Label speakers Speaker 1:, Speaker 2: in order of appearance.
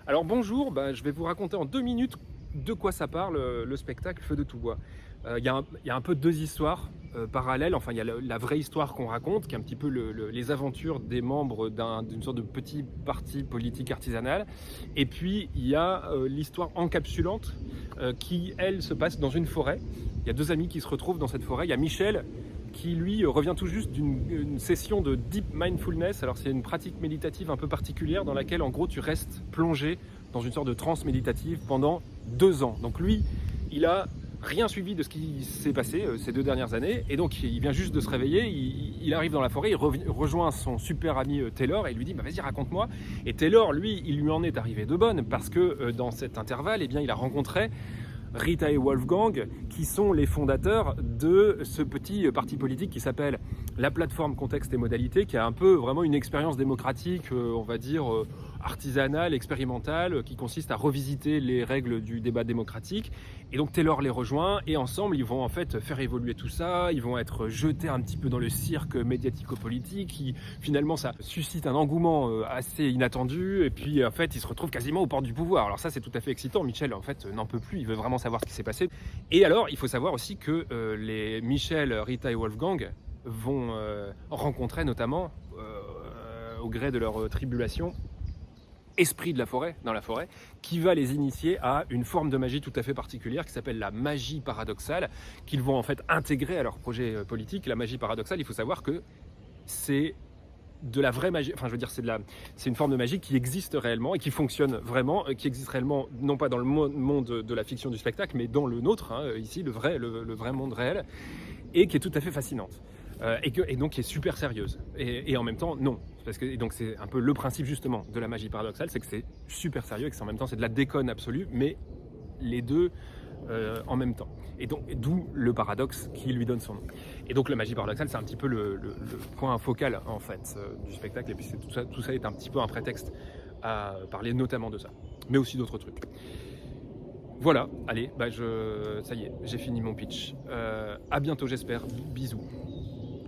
Speaker 1: Alors bonjour, je vais vous raconter en 2 minutes de quoi ça parle, le spectacle Feu de tout bois. Il y a un peu 2 histoires, parallèles. Enfin, il y a la vraie histoire qu'on raconte, qui est un petit peu les aventures des membres d'une sorte de petit parti politique artisanal. Et puis, il y a l'histoire encapsulante, qui, elle, se passe dans une forêt. Il y a 2 amis qui se retrouvent dans cette forêt. Il y a Michel, qui lui revient tout juste d'une session de deep mindfulness. Alors c'est une pratique méditative un peu particulière dans laquelle en gros tu restes plongé dans une sorte de transe méditative pendant 2 ans. Donc lui, il a rien suivi de ce qui s'est passé ces 2 dernières années, et donc il vient juste de se réveiller, il arrive dans la forêt, il rejoint son super ami Taylor et il lui dit vas-y raconte-moi. Et Taylor, lui, il lui en est arrivé de bonnes parce que dans cet intervalle, eh bien, il a rencontré Rita et Wolfgang, qui sont les fondateurs de ce petit parti politique qui s'appelle la plateforme Contexte et Modalité, qui a un peu vraiment une expérience démocratique, on va dire artisanale, expérimentale, qui consiste à revisiter les règles du débat démocratique. Et donc Taylor les rejoint et ensemble ils vont en fait faire évoluer tout ça, ils vont être jetés un petit peu dans le cirque médiatico-politique, finalement ça suscite un engouement assez inattendu, et puis en fait ils se retrouvent quasiment aux portes du pouvoir. Alors ça c'est tout à fait excitant, Michel en fait n'en peut plus, il veut vraiment savoir ce qui s'est passé. Et alors il faut savoir aussi que les Michel, Rita et Wolfgang vont rencontrer notamment au gré de leur tribulation esprit de la forêt, dans la forêt, qui va les initier à une forme de magie tout à fait particulière qui s'appelle la magie paradoxale, qu'ils vont en fait intégrer à leur projet politique. La magie paradoxale, il faut savoir que c'est de la vraie magie, enfin je veux dire c'est une forme de magie qui existe réellement et qui fonctionne vraiment, qui existe réellement non pas dans le monde de la fiction du spectacle, mais dans le nôtre, ici, le vrai monde réel, et qui est tout à fait fascinante. Et donc qui est super sérieuse. Et en même temps, non. Et donc c'est un peu le principe justement de la magie paradoxale, c'est que c'est super sérieux et que en même temps c'est de la déconne absolue, mais les deux en même temps. Et donc d'où le paradoxe qui lui donne son nom. Et donc la magie paradoxale, c'est un petit peu le point focal en fait du spectacle. Et puis tout ça est un petit peu un prétexte à parler notamment de ça, mais aussi d'autres trucs. Voilà, allez, ça y est, j'ai fini mon pitch. À bientôt j'espère, bisous.